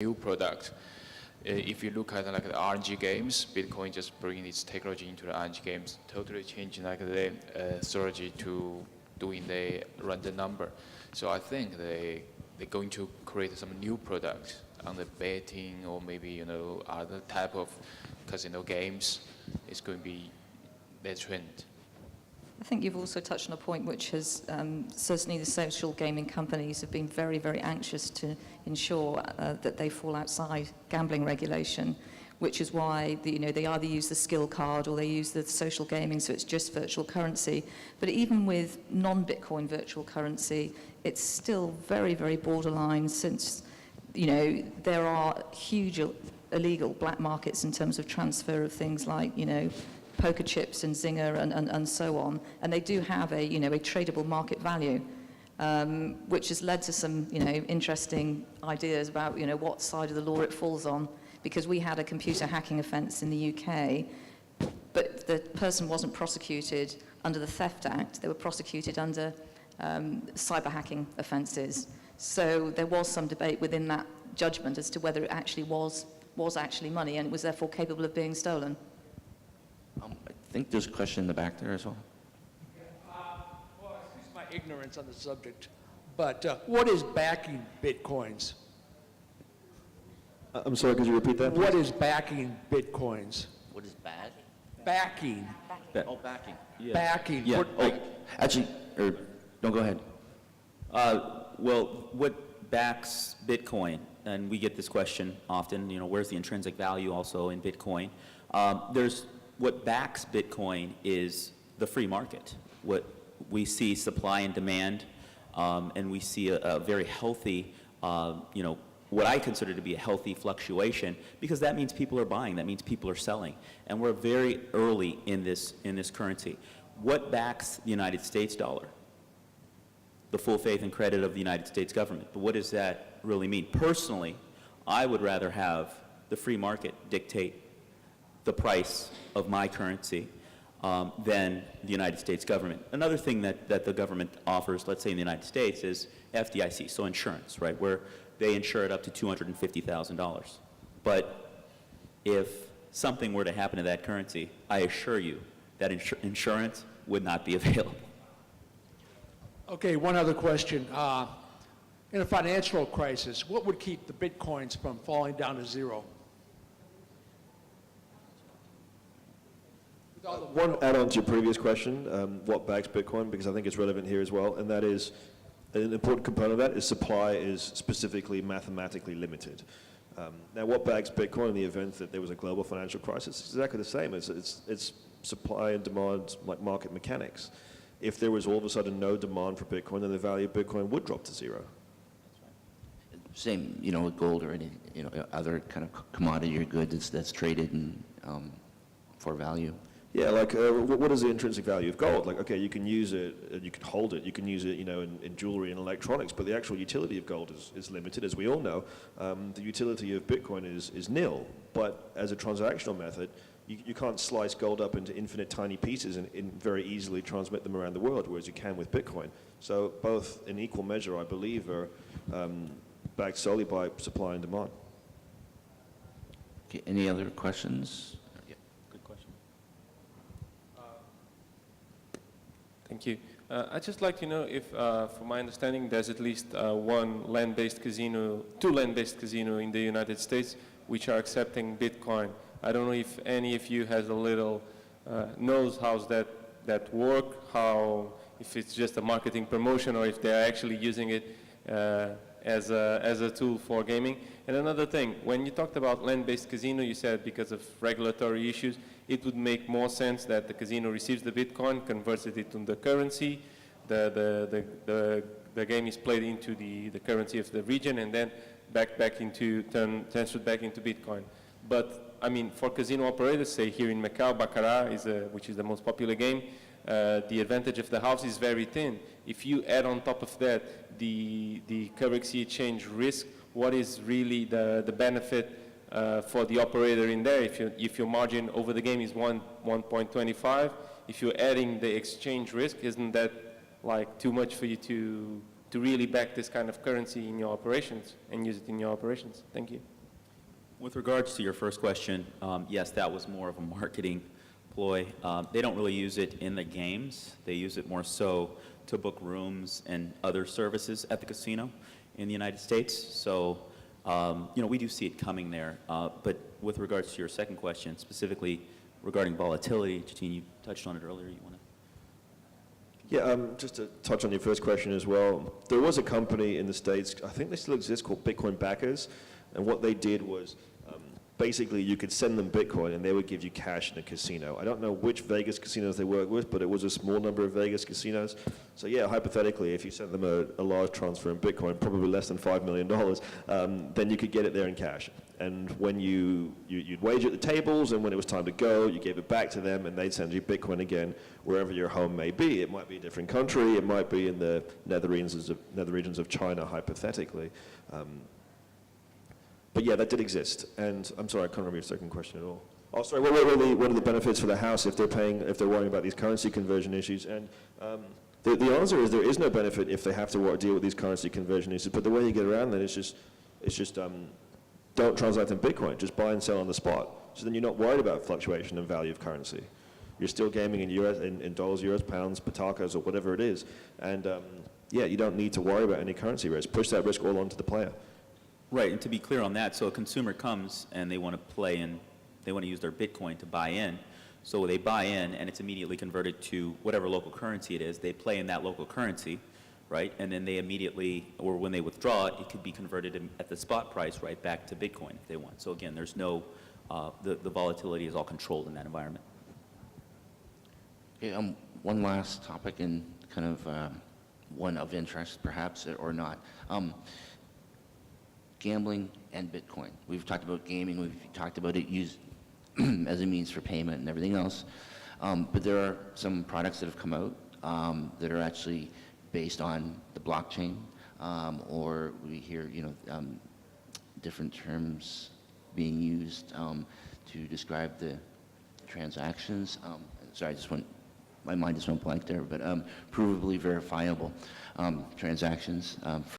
new product. If you look at like the RNG games, Bitcoin just bringing its technology into the RNG games, totally changing like the strategy to doing the random number. So I think they're going to create some new products on the betting or maybe other type of casino games. It's going to be their trend. I think you've also touched on a point which has certainly the social gaming companies have been very, very anxious to ensure that they fall outside gambling regulation, which is why they either use the skill card or they use the social gaming, so it's just virtual currency. But even with non-Bitcoin virtual currency, it's still very, very borderline, since there are huge illegal black markets in terms of transfer of things like poker chips and Zinger and so on, and they do have a tradable market value, which has led to some interesting ideas about what side of the law it falls on. Because we had a computer hacking offence in the UK, but the person wasn't prosecuted under the Theft Act; they were prosecuted under cyber hacking offences. So there was some debate within that judgment as to whether it actually was actually money, and it was therefore capable of being stolen. I think there's a question in the back there as well. Well, excuse my ignorance on the subject, but what is backing Bitcoins? I'm sorry, could you repeat that, please? What is backing Bitcoins? What is bad? Backing. Backing. Yeah. Backing. Yeah. Actually, no, go ahead. Well, what backs Bitcoin? And we get this question often, where's the intrinsic value also in Bitcoin? What backs Bitcoin is the free market. What we see supply and demand, and we see a very healthy, what I consider to be a healthy fluctuation, because that means people are buying, that means people are selling. And we're very early in this currency. What backs the United States dollar? The full faith and credit of the United States government. But what does that really mean? Personally, I would rather have the free market dictate the price of my currency than the United States government. Another thing that the government offers, let's say in the United States, is FDIC, so insurance, right, where they insure it up to $250,000. But if something were to happen to that currency, I assure you that insurance would not be available. Okay, one other question. In a financial crisis, what would keep the Bitcoins from falling down to zero? One add-on to your previous question, what backs Bitcoin, because I think it's relevant here as well, and that is, an important component of that is supply is specifically mathematically limited. Now, what backs Bitcoin in the event that there was a global financial crisis? It's exactly the same. It's supply and demand, like market mechanics. If there was all of a sudden no demand for Bitcoin, then the value of Bitcoin would drop to zero. Same, with gold or any, other kind of commodity or goods that's traded and for value. Yeah, like what is the intrinsic value of gold? Like, okay, you can use it, you can hold it, you can use it, in jewelry and electronics, but the actual utility of gold is limited, as we all know. The utility of Bitcoin is nil, but as a transactional method, you can't slice gold up into infinite tiny pieces and very easily transmit them around the world, whereas you can with Bitcoin. So both in equal measure, I believe, are backed solely by supply and demand. Okay, any other questions? Thank you. I'd just like to know if, from my understanding, there's at least two land-based casino in the United States which are accepting Bitcoin. I don't know if any of you has a little knows how's that work, if it's just a marketing promotion or if they're actually using it as a tool for gaming. And another thing, when you talked about land-based casino, you said because of regulatory issues, it would make more sense that the casino receives the Bitcoin, converts it into the currency, the game is played into the currency of the region, and then transferred back into Bitcoin. But I mean, for casino operators, say here in Macau, Baccarat which is the most popular game, the advantage of the house is very thin. If you add on top of that the currency exchange risk, what is really the benefit for the operator in there? If your margin over the game is 1.25, if you're adding the exchange risk, isn't that like too much for you to to really back this kind of currency in your operations and use it in your operations? Thank you. With regards to your first question, yes, that was more of a marketing ploy. They don't really use it in the games. They use it more so to book rooms and other services at the casino in the United States. So, we do see it coming there. But with regards to your second question, specifically regarding volatility, Jatine, you touched on it earlier. You want to? Yeah, just to touch on your first question as well, there was a company in the States, I think they still exist, called Bitcoin Backers, and what they did was basically you could send them Bitcoin and they would give you cash in a casino. I don't know which Vegas casinos they work with, but it was a small number of Vegas casinos. So yeah, hypothetically, if you sent them a large transfer in Bitcoin, probably less than $5 million, then you could get it there in cash. And when you'd wager at the tables, and when it was time to go, you gave it back to them, and they'd send you Bitcoin again wherever your home may be. It might be a different country. It might be in the nether regions of China, hypothetically. But yeah, that did exist. And I'm sorry, I can't remember your second question at all. Oh, sorry, what are the benefits for the house if they're worrying about these currency conversion issues? And the answer is there is no benefit if they have to deal with these currency conversion issues. But the way you get around that is just don't transact in Bitcoin. Just buy and sell on the spot. So then you're not worried about fluctuation in value of currency. You're still gaming in dollars, euros, pounds, patakas, or whatever it is. And yeah, you don't need to worry about any currency risk. Push that risk all onto the player. Right, and to be clear on that, so a consumer comes and they want to play in, they want to use their Bitcoin to buy in. So they buy in and it's immediately converted to whatever local currency it is. They play in that local currency, right? And then they immediately, or when they withdraw it, it could be converted at the spot price right back to Bitcoin if they want. So again, there's no, the volatility is all controlled in that environment. Okay, one last topic and kind of one of interest perhaps or not. Gambling and Bitcoin. We've talked about gaming, we've talked about it used as a means for payment and everything else. But there are some products that have come out that are actually based on the blockchain, or we hear, different terms being used to describe the transactions. Sorry, my mind just went blank there, but provably verifiable transactions